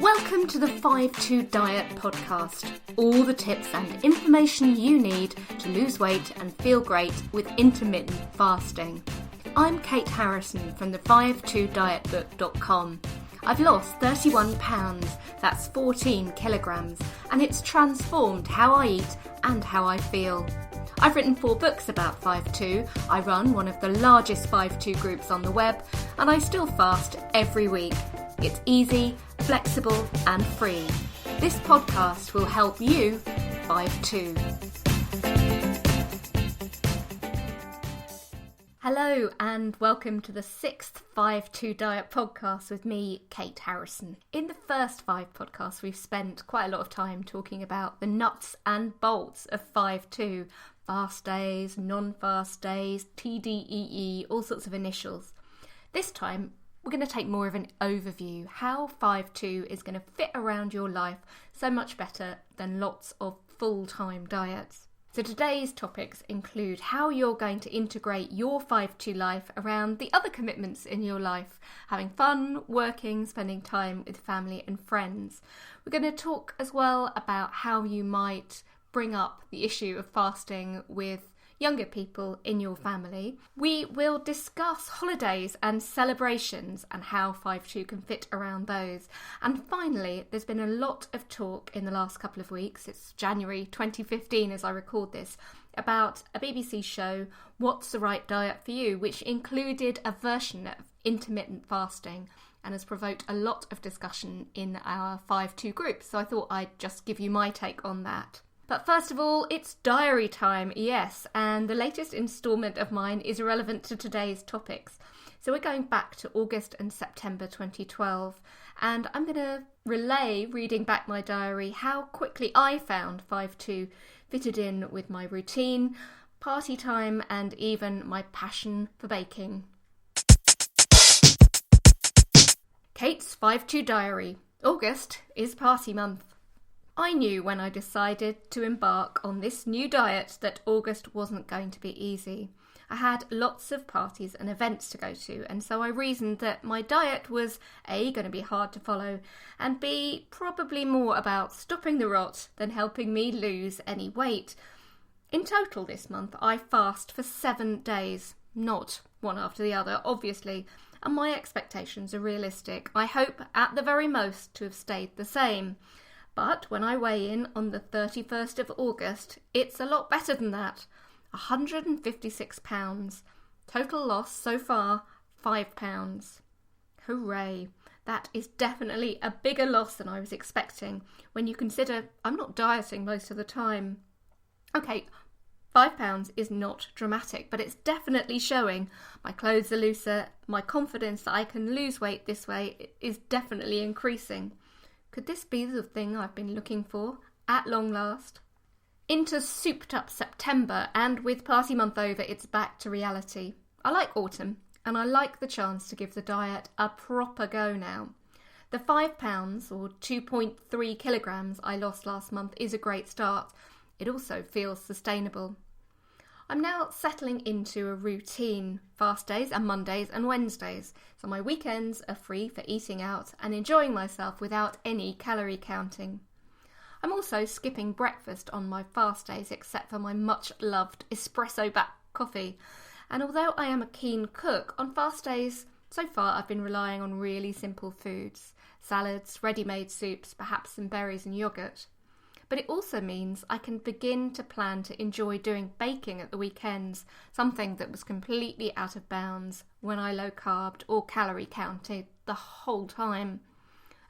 Welcome to the 5-2 Diet podcast. All the tips and information you need to lose weight and feel great with intermittent fasting. I'm Kate Harrison from the 52dietbook.com. I've lost 31 pounds, that's 14 kilograms, and it's transformed how I eat and how I feel. I've written 4 books about 5-2, I run one of the largest 5-2 groups on the web, and I still fast every week. It's easy, flexible and free. This podcast will help you 5-2. Hello and welcome to the 6th 5-2 Diet podcast with me, Kate Harrison. In the first 5 podcasts we've spent quite a lot of time talking about the nuts and bolts of 5-2. Fast days, non-fast days, TDEE, all sorts of initials. This time we're going to take more of an overview, how 5-2 is going to fit around your life so much better than lots of full-time diets. So today's topics include how you're going to integrate your 5-2 life around the other commitments in your life, having fun, working, spending time with family and friends. We're going to talk as well about how you might bring up the issue of fasting with younger people in your family. We will discuss holidays and celebrations and how 5-2 can fit around those. And finally, there's been a lot of talk in the last couple of weeks, it's January 2015 as I record this, about a BBC show, What's the Right Diet for You, which included a version of intermittent fasting and has provoked a lot of discussion in our 5-2 group. So I thought I'd just give you my take on that. But first of all, it's diary time, yes, and the latest instalment of mine is relevant to today's topics. So we're going back to August and September 2012, and I'm going to relay, reading back my diary, how quickly I found 5-2 fitted in with my routine, party time, and even my passion for baking. Kate's 5-2 diary. August is party month. I knew when I decided to embark on this new diet that August wasn't going to be easy. I had lots of parties and events to go to, and so I reasoned that my diet was A, going to be hard to follow, and B, probably more about stopping the rot than helping me lose any weight. In total this month, I fast for 7 days, not one after the other, obviously, and my expectations are realistic. I hope at the very most to have stayed the same. But when I weigh in on the 31st of August, it's a lot better than that. 156 pounds. Total loss so far, 5 pounds. Hooray. That is definitely a bigger loss than I was expecting when you consider I'm not dieting most of the time. Okay, 5 pounds is not dramatic, but it's definitely showing. My clothes are looser. My confidence that I can lose weight this way is definitely increasing. Could this be the thing I've been looking for, at long last? Into souped up September, and with party month over, it's back to reality. I like autumn, and I like the chance to give the diet a proper go now. The 5 pounds, or 2.3 kilograms I lost last month is a great start. It also feels sustainable. I'm now settling into a routine, fast days and Mondays and Wednesdays, so my weekends are free for eating out and enjoying myself without any calorie counting. I'm also skipping breakfast on my fast days except for my much loved espresso-backed coffee, and although I am a keen cook, on fast days so far I've been relying on really simple foods, salads, ready-made soups, perhaps some berries and yoghurt. But it also means I can begin to plan to enjoy doing baking at the weekends, something that was completely out of bounds when I low-carbed or calorie counted the whole time.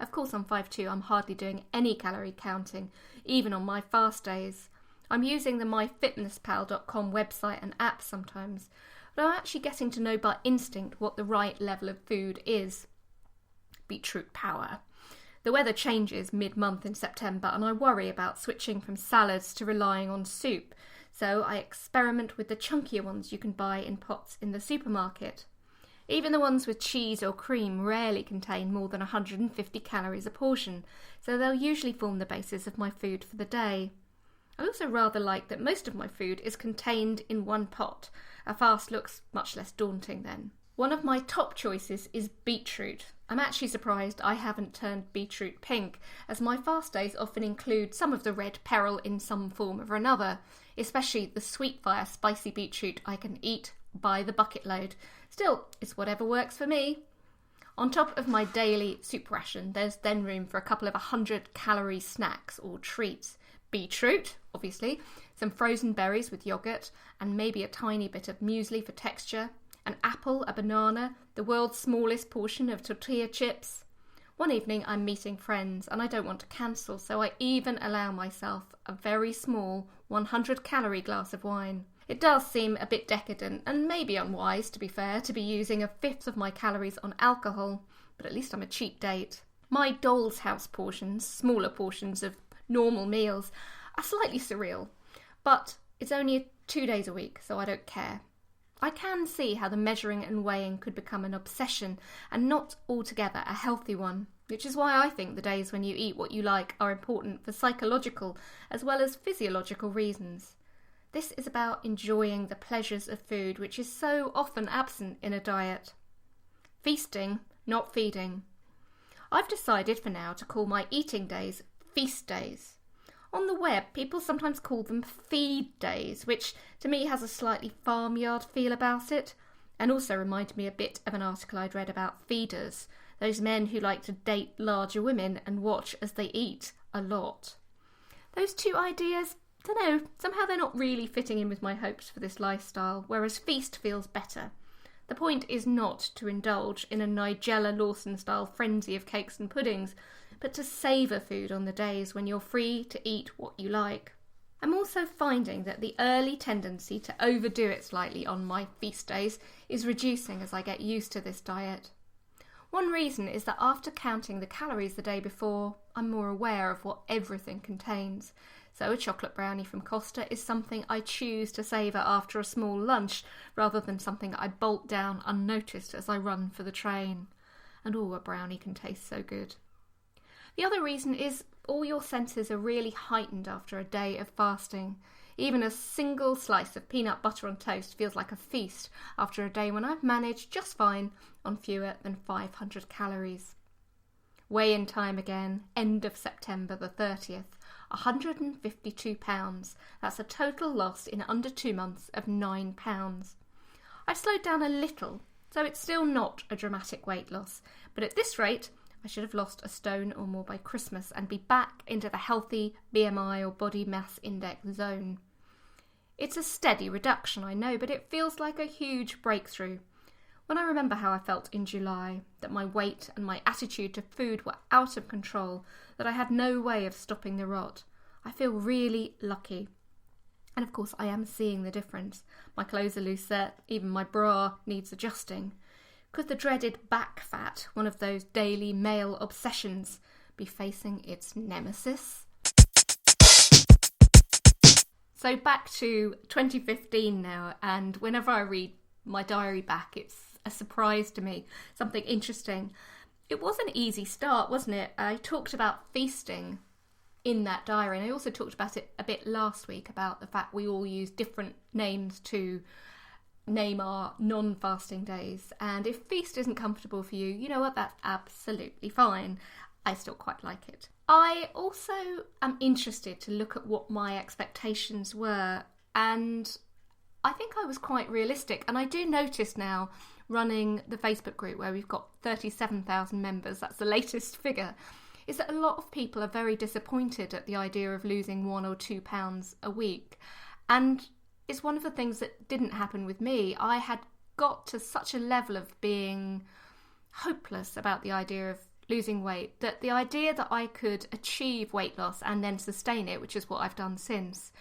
Of course on 5-2 I'm hardly doing any calorie counting, even on my fast days. I'm using the myfitnesspal.com website and app sometimes, but I'm actually getting to know by instinct what the right level of food is. Beetroot power. The weather changes mid-month in September and I worry about switching from salads to relying on soup, so I experiment with the chunkier ones you can buy in pots in the supermarket. Even the ones with cheese or cream rarely contain more than 150 calories a portion, so they'll usually form the basis of my food for the day. I also rather like that most of my food is contained in one pot. A fast looks much less daunting then. One of my top choices is beetroot. I'm actually surprised I haven't turned beetroot pink, as my fast days often include some of the red peril in some form or another, especially the sweet fire spicy beetroot I can eat by the bucket load. Still, it's whatever works for me. On top of my daily soup ration, there's then room for a couple of 100-calorie snacks or treats. Beetroot, obviously, some frozen berries with yoghurt, and maybe a tiny bit of muesli for texture, an apple, a banana, the world's smallest portion of tortilla chips. One evening I'm meeting friends and I don't want to cancel, so I even allow myself a very small 100-calorie glass of wine. It does seem a bit decadent and maybe unwise, to be fair, to be using a fifth of my calories on alcohol, but at least I'm a cheap date. My doll's house portions, smaller portions of normal meals, are slightly surreal, but it's only 2 days a week, so I don't care. I can see how the measuring and weighing could become an obsession and not altogether a healthy one, which is why I think the days when you eat what you like are important for psychological as well as physiological reasons. This is about enjoying the pleasures of food, which is so often absent in a diet. Feasting, not feeding. I've decided for now to call my eating days feast days. On the web, people sometimes call them feed days, which to me has a slightly farmyard feel about it, and also reminded me a bit of an article I'd read about feeders, those men who like to date larger women and watch as they eat a lot. Those two ideas, somehow they're not really fitting in with my hopes for this lifestyle, whereas feast feels better. The point is not to indulge in a Nigella Lawson-style frenzy of cakes and puddings, but to savour food on the days when you're free to eat what you like. I'm also finding that the early tendency to overdo it slightly on my feast days is reducing as I get used to this diet. One reason is that after counting the calories the day before, I'm more aware of what everything contains. So a chocolate brownie from Costa is something I choose to savour after a small lunch, rather than something I bolt down unnoticed as I run for the train. And a brownie can taste so good. The other reason is all your senses are really heightened after a day of fasting. Even a single slice of peanut butter on toast feels like a feast after a day when I've managed just fine on fewer than 500 calories. Weigh-in time again, end of September the 30th, 152 pounds. That's a total loss in under 2 months of 9 pounds. I've slowed down a little, so it's still not a dramatic weight loss, but at this rate, I should have lost a stone or more by Christmas and be back into the healthy BMI or body mass index zone. It's a steady reduction, I know, but it feels like a huge breakthrough. When I remember how I felt in July, that my weight and my attitude to food were out of control, that I had no way of stopping the rot, I feel really lucky. And of course I am seeing the difference. My clothes are looser, even my bra needs adjusting. Could the dreaded back fat, one of those daily male obsessions, be facing its nemesis? So back to 2015 now, and whenever I read my diary back, it's a surprise to me, something interesting. It was an easy start, wasn't it? I talked about feasting in that diary, and I also talked about it a bit last week, about the fact we all use different names to name our non-fasting days, and if feast isn't comfortable for you, you know what, that's absolutely fine. I still quite like it. I also am interested to look at what my expectations were, and I think I was quite realistic, and I do notice now, running the Facebook group where we've got 37,000 members, that's the latest figure, is that a lot of people are very disappointed at the idea of losing 1 or 2 pounds a week, and it's one of the things that didn't happen with me. I had got to such a level of being hopeless about the idea of losing weight that the idea that I could achieve weight loss and then sustain it, which is what I've done since,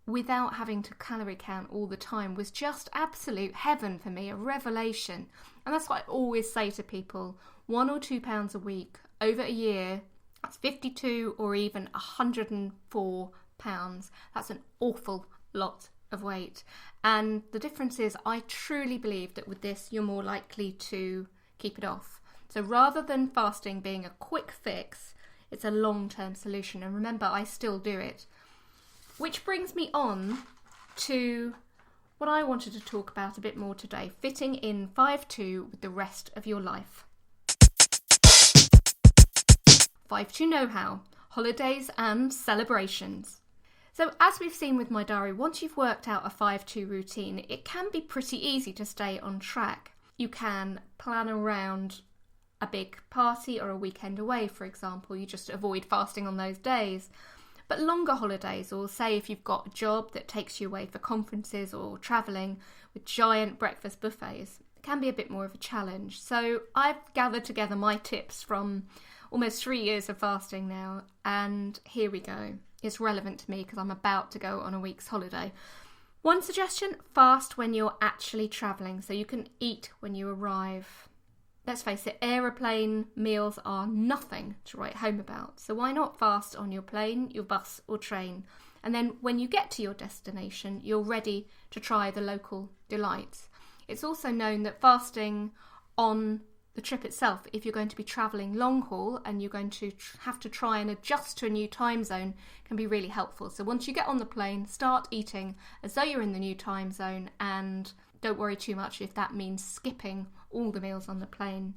without having to calorie count all the time, was just absolute heaven for me, a revelation. And that's what I always say to people, 1 or 2 pounds a week over a year, that's 52 or even 104 pounds. That's an awful lot of weight, and the difference is I truly believe that with this you're more likely to keep it off. So rather than fasting being a quick fix, it's a long-term solution, and remember, I still do it. Which brings me on to what I wanted to talk about a bit more today, fitting in 5-2 with the rest of your life. 5-2 know-how, holidays and celebrations. So as we've seen with my diary, once you've worked out a 5-2 routine, it can be pretty easy to stay on track. You can plan around a big party or a weekend away, for example. You just avoid fasting on those days. But longer holidays, or say if you've got a job that takes you away for conferences or travelling with giant breakfast buffets, it can be a bit more of a challenge. So I've gathered together my tips from almost 3 years of fasting now, and here we go. It's relevant to me because I'm about to go on a week's holiday. One suggestion, fast when you're actually travelling so you can eat when you arrive. Let's face it, aeroplane meals are nothing to write home about. So why not fast on your plane, your bus or train? And then when you get to your destination, you're ready to try the local delights. It's also known that fasting on the trip itself, if you're going to be travelling long haul and you're going to have to try and adjust to a new time zone, can be really helpful. So once you get on the plane, start eating as though you're in the new time zone, and don't worry too much if that means skipping all the meals on the plane.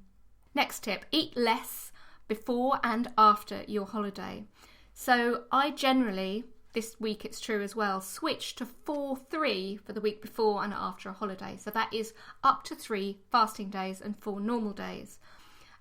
Next tip, eat less before and after your holiday. So I generally, this week it's true as well, switch to 4-3 for the week before and after a holiday. So that is up to 3 fasting days and 4 normal days.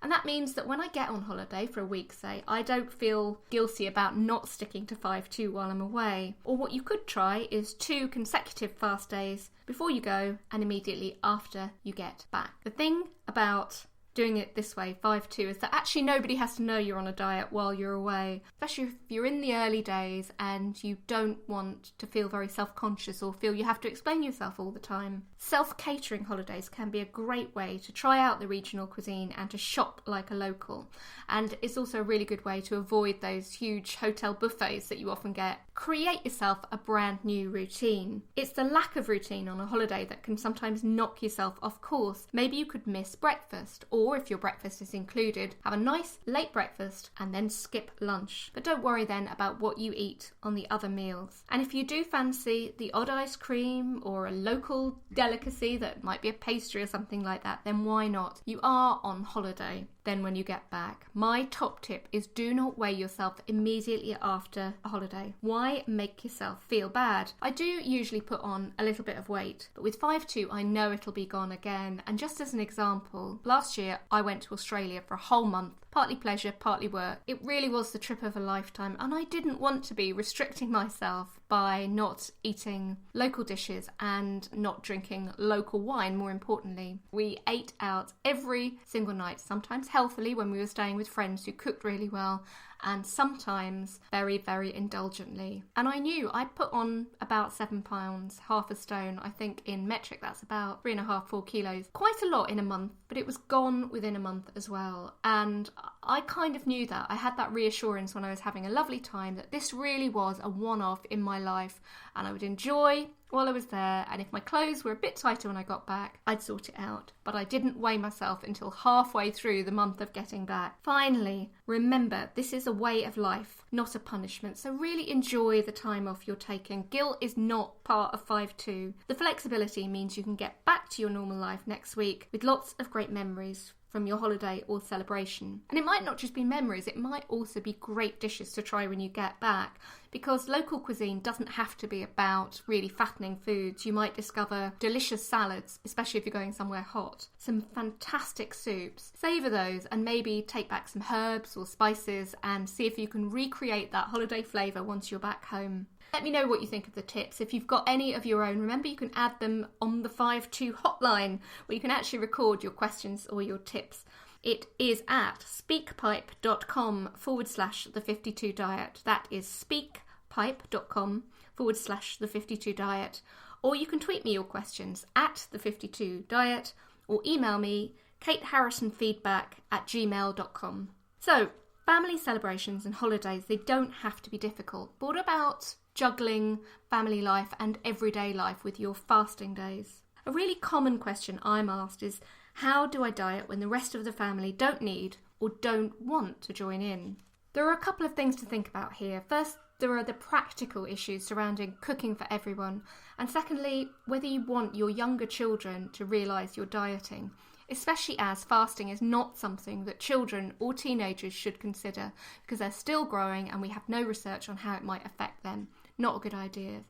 And that means that when I get on holiday for a week, say, I don't feel guilty about not sticking to 5-2 while I'm away. Or what you could try is 2 consecutive fast days before you go and immediately after you get back. The thing about doing it this way, 5-2, is that actually nobody has to know you're on a diet while you're away, especially if you're in the early days and you don't want to feel very self-conscious or feel you have to explain yourself all the time. Self-catering holidays can be a great way to try out the regional cuisine and to shop like a local, and it's also a really good way to avoid those huge hotel buffets that you often get. Create yourself a brand new routine. It's the lack of routine on a holiday that can sometimes knock yourself off course. Maybe you could miss breakfast, or if your breakfast is included, have a nice late breakfast and then skip lunch. But don't worry then about what you eat on the other meals. And if you do fancy the odd ice cream or a local delicacy that might be a pastry or something like that, then why not? You are on holiday. Then when you get back, my top tip is do not weigh yourself immediately after a holiday. Why make yourself feel bad? I do usually put on a little bit of weight, but with 5-2 I know it'll be gone again. And just as an example, last year I went to Australia for a whole month, partly pleasure, partly work. It really was the trip of a lifetime, and I didn't want to be restricting myself by not eating local dishes and not drinking local wine, more importantly. We ate out every single night, sometimes healthily when we were staying with friends who cooked really well, and sometimes very, very indulgently. And I knew I'd put on about 7 pounds, half a stone. I think in metric that's about 3.5-4 kilos. Quite a lot in a month, but it was gone within a month as well. And I kind of knew that. I had that reassurance when I was having a lovely time that this really was a one-off in my life and I would enjoy while I was there, and if my clothes were a bit tighter when I got back, I'd sort it out. But I didn't weigh myself until halfway through the month of getting back. Finally, remember, this is a way of life, not a punishment. So really enjoy the time off you're taking. Guilt is not part of 5-2. The flexibility means you can get back to your normal life next week with lots of great memories from your holiday or celebration. And it might not just be memories, it might also be great dishes to try when you get back, because local cuisine doesn't have to be about really fattening foods. You might discover delicious salads, especially if you're going somewhere hot, some fantastic soups. Savour those and maybe take back some herbs or spices and see if you can recreate that holiday flavour once you're back home. Let me know what you think of the tips. If you've got any of your own, remember you can add them on the 5-2 hotline where you can actually record your questions or your tips. It is at speakpipe.com/the52diet. That is speakpipe.com/the52diet. Or you can tweet me your questions at the52diet or email me kateharrisonfeedback@gmail.com. So, family celebrations and holidays, they don't have to be difficult. But what about juggling family life and everyday life with your fasting days? A really common question I'm asked is, how do I diet when the rest of the family don't need or don't want to join in? There are a couple of things to think about here. First, there are the practical issues surrounding cooking for everyone. And secondly, whether you want your younger children to realise you're dieting. especially as fasting is not something that children or teenagers should consider because they're still growing and we have no research on how it might affect them. Not a good idea.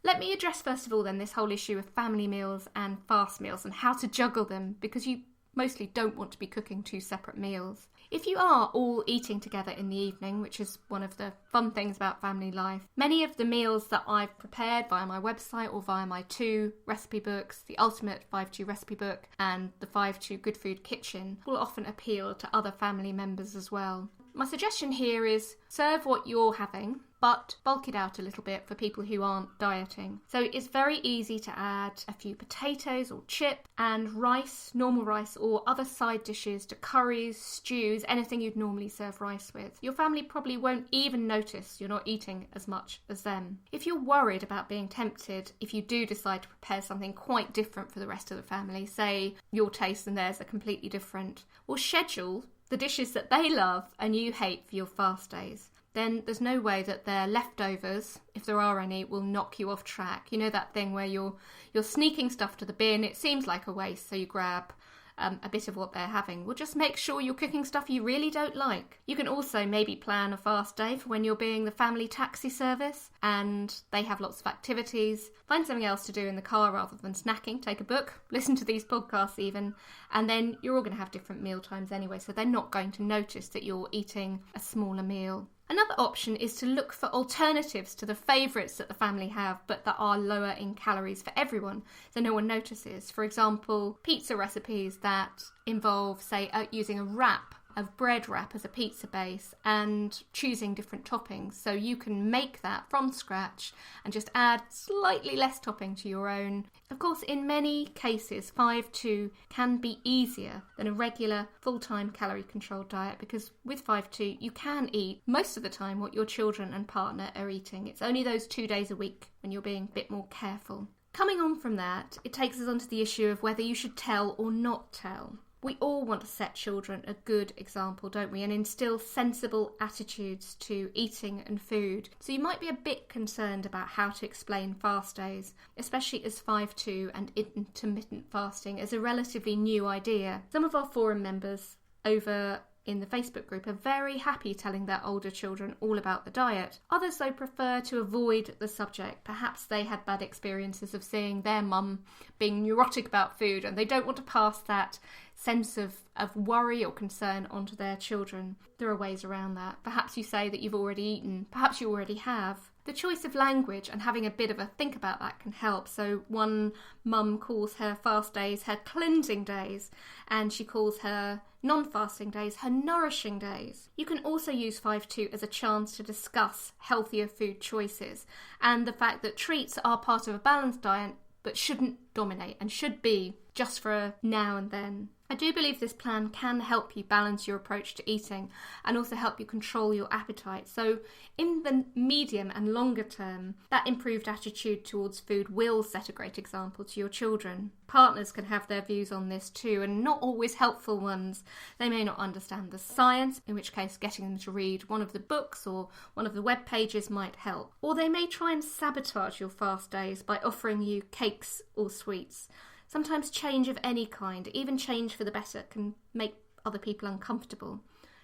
Let me address first of all then this whole issue of family meals and fast meals and how to juggle them, because you mostly don't want to be cooking two separate meals. If you are all eating together in the evening, which is one of the fun things about family life, many of the meals that I've prepared via my website or via my 2 recipe books, the Ultimate 5-2 Recipe Book and the 5-2 Good Food Kitchen, will often appeal to other family members as well. My suggestion here is serve what you're having, but bulk it out a little bit for people who aren't dieting. So it's very easy to add a few potatoes or chips and rice, normal rice, or other side dishes to curries, stews, anything you'd normally serve rice with. Your family probably won't even notice you're not eating as much as them. If you're worried about being tempted, if you do decide to prepare something quite different for the rest of the family, say your taste and theirs are completely different, well, schedule the dishes that they love and you hate for your fast days. Then there's no way that their leftovers, if there are any, will knock you off track. You know that thing where you're sneaking stuff to the bin, it seems like a waste, so you grab a bit of what they're having. Well, just make sure you're cooking stuff you really don't like. You can also maybe plan a fast day for when you're being the family taxi service and they have lots of activities. Find something else to do in the car rather than snacking. Take a book, listen to these podcasts even, and then you're all going to have different meal times anyway, so they're not going to notice that you're eating a smaller meal. Another option is to look for alternatives to the favourites that the family have, but that are lower in calories for everyone, so no one notices. For example, pizza recipes that involve, say, using a wrap, a bread wrap as a pizza base and choosing different toppings. So you can make that from scratch and just add slightly less topping to your own. Of course, in many cases, 5-2 can be easier than a regular full-time calorie controlled diet, because with 5-2 you can eat most of the time what your children and partner are eating. It's only those 2 days a week when you're being a bit more careful. Coming on from that, it takes us onto the issue of whether you should tell or not tell. We all want to set children a good example, don't we, and instill sensible attitudes to eating and food. So you might be a bit concerned about how to explain fast days, especially as 5-2 and intermittent fasting is a relatively new idea. Some of our forum members over in the Facebook group are very happy telling their older children all about the diet. Others, though, prefer to avoid the subject. Perhaps they had bad experiences of seeing their mum being neurotic about food and they don't want to pass that sense of worry or concern onto their children. There are ways around that. Perhaps you say that you've already eaten. Perhaps you already have. The choice of language and having a bit of a think about that can help. So one mum calls her fast days her cleansing days, and she calls her non-fasting days her nourishing days. You can also use 5-2 as a chance to discuss healthier food choices and the fact that treats are part of a balanced diet but shouldn't dominate and should be just for a now and then. I do believe this plan can help you balance your approach to eating and also help you control your appetite. So in the medium and longer term, that improved attitude towards food will set a great example to your children. Partners can have their views on this too, and not always helpful ones. They may not understand the science, in which case getting them to read one of the books or one of the web pages might help. Or they may try and sabotage your fast days by offering you cakes or sweets. Sometimes change of any kind, even change for the better, can make other people uncomfortable.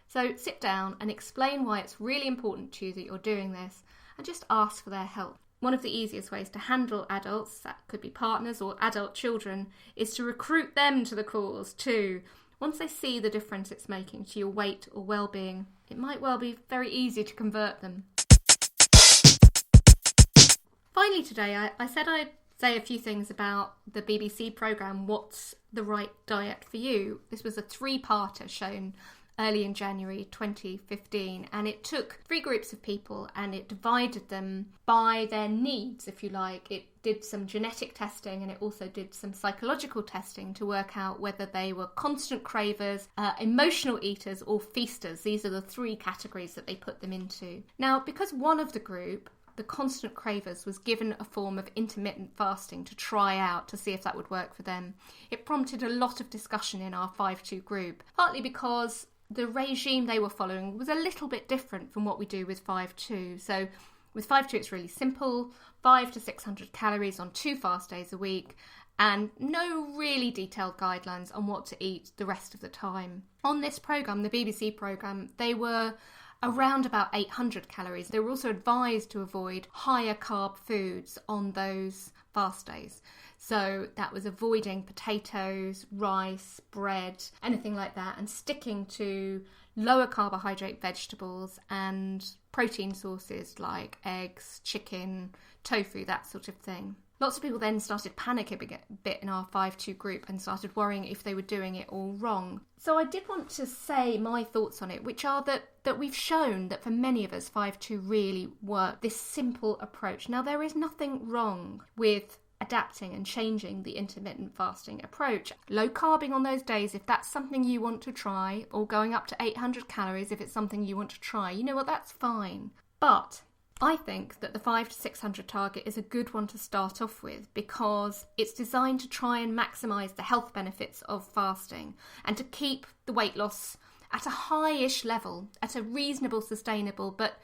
So sit down and explain why it's really important to you that you're doing this, and just ask for their help. One of the easiest ways to handle adults, that could be partners or adult children, is to recruit them to the cause too. Once they see the difference it's making to your weight or well-being, it might well be very easy to convert them. Finally today, I said I'd say a few things about the BBC programme, What's the Right Diet for You? This was a 3-parter shown early in January 2015, and it took 3 groups of people and it divided them by their needs, if you like. It did some genetic testing and it also did some psychological testing to work out whether they were constant cravers, emotional eaters or feasters. These are the 3 categories that they put them into. Now, because one of the group, the constant cravers, was given a form of intermittent fasting to try out to see if that would work for them, it prompted a lot of discussion in our 5-2 group, partly because the regime they were following was a little bit different from what we do with 5-2. So with 5-2 it's really simple, 500 to 600 calories on 2 fast days a week, and no really detailed guidelines on what to eat the rest of the time. On this programme, the BBC programme, they were around about 800 calories. They were also advised to avoid higher carb foods on those fast days. So that was avoiding potatoes, rice, bread, anything like that, and sticking to lower carbohydrate vegetables and protein sources like eggs, chicken, tofu, that sort of thing. Lots of people then started panicking a bit in our 5-2 group and started worrying if they were doing it all wrong. So I did want to say my thoughts on it, which are that we've shown that for many of us 5-2 really worked, this simple approach. Now there is nothing wrong with adapting and changing the intermittent fasting approach. Low carbing on those days if that's something you want to try, or going up to 800 calories if it's something you want to try. You know what, that's fine. But I think that the 500 to 600 target is a good one to start off with because it's designed to try and maximise the health benefits of fasting and to keep the weight loss at a high-ish level, at a reasonable, sustainable, but,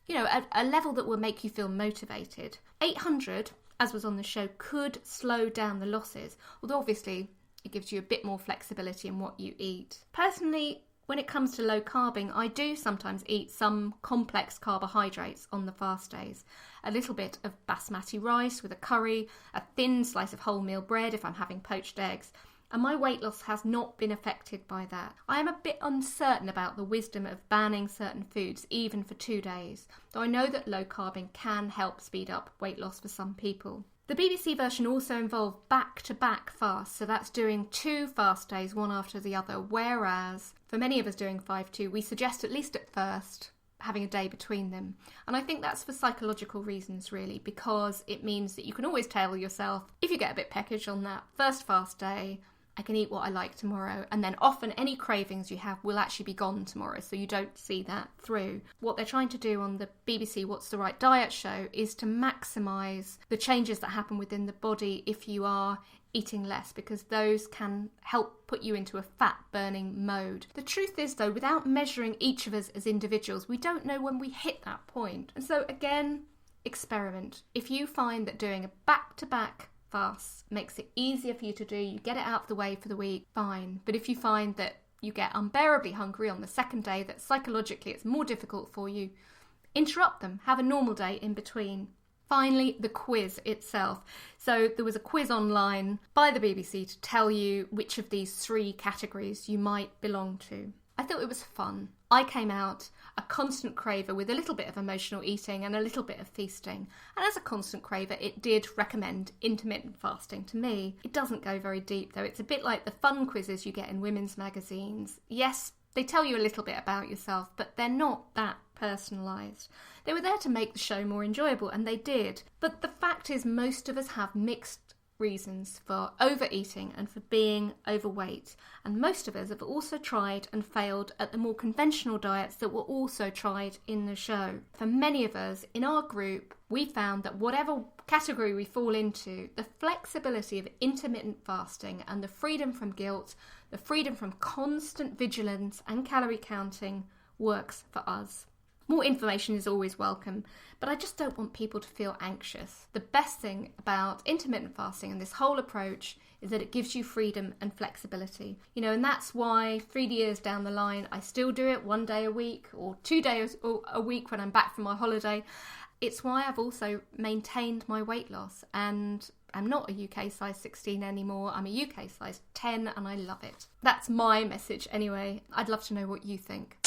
you know, a level that will make you feel motivated. 800, as was on the show, could slow down the losses, although obviously it gives you a bit more flexibility in what you eat. Personally, when it comes to low carbing, I do sometimes eat some complex carbohydrates on the fast days. A little bit of basmati rice with a curry, a thin slice of wholemeal bread if I'm having poached eggs, and my weight loss has not been affected by that. I am a bit uncertain about the wisdom of banning certain foods even for 2 days, though I know that low carbing can help speed up weight loss for some people. The BBC version also involved back-to-back fasts, so that's doing 2 fast days, one after the other, whereas for many of us doing 5-2, we suggest at least at first having a day between them. And I think that's for psychological reasons, really, because it means that you can always tell yourself, if you get a bit peckish on that first fast day, I can eat what I like tomorrow, and then often any cravings you have will actually be gone tomorrow, so you don't see that through. What they're trying to do on the BBC What's the Right Diet show is to maximise the changes that happen within the body if you are eating less, because those can help put you into a fat burning mode. The truth is though, without measuring each of us as individuals, we don't know when we hit that point. And so again, experiment. If you find that doing a back-to-back fast makes it easier for you to do, you get it out of the way for the week, fine. But if you find that you get unbearably hungry on the second day, that psychologically it's more difficult for you, interrupt them, have a normal day in between. Finally, the quiz itself. So there was a quiz online by the BBC to tell you which of these 3 categories you might belong to. I thought it was fun. I came out a constant craver with a little bit of emotional eating and a little bit of feasting. And as a constant craver, it did recommend intermittent fasting to me. It doesn't go very deep though. It's a bit like the fun quizzes you get in women's magazines. Yes, they tell you a little bit about yourself, but they're not that personalised. They were there to make the show more enjoyable, and they did. But the fact is, most of us have mixed reasons for overeating and for being overweight, and most of us have also tried and failed at the more conventional diets that were also tried in the show. For many of us in our group, we found that whatever category we fall into, the flexibility of intermittent fasting and the freedom from guilt, the freedom from constant vigilance and calorie counting works for us. More information is always welcome, but I just don't want people to feel anxious. The best thing about intermittent fasting and this whole approach is that it gives you freedom and flexibility. You know, and that's why 3 years down the line, I still do it 1 day a week or 2 days a week when I'm back from my holiday. It's why I've also maintained my weight loss, and I'm not a UK size 16 anymore. I'm a UK size 10 and I love it. That's my message anyway. I'd love to know what you think.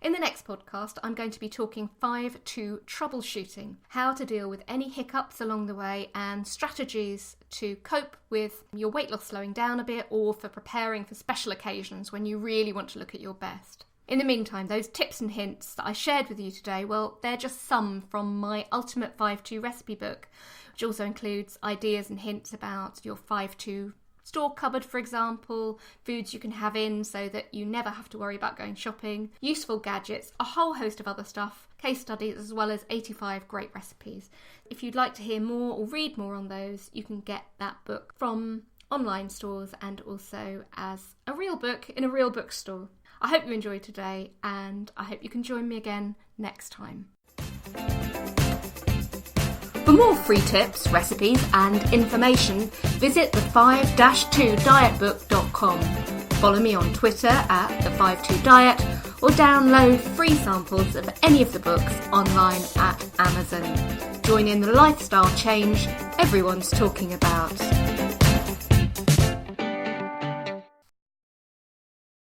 In the next podcast, I'm going to be talking 5-2 troubleshooting, how to deal with any hiccups along the way and strategies to cope with your weight loss slowing down a bit or for preparing for special occasions when you really want to look at your best. In the meantime, those tips and hints that I shared with you today, well, they're just some from my Ultimate 5-2 recipe book, which also includes ideas and hints about your 5-2 store cupboard, for example, foods you can have in so that you never have to worry about going shopping, useful gadgets, a whole host of other stuff, case studies, as well as 85 great recipes. If you'd like to hear more or read more on those, you can get that book from online stores and also as a real book in a real bookstore. I hope you enjoyed today, and I hope you can join me again next time. For more free tips, recipes and information, visit the 5-2dietbook.com. Follow me on Twitter at the52diet or download free samples of any of the books online at Amazon. Join in the lifestyle change everyone's talking about.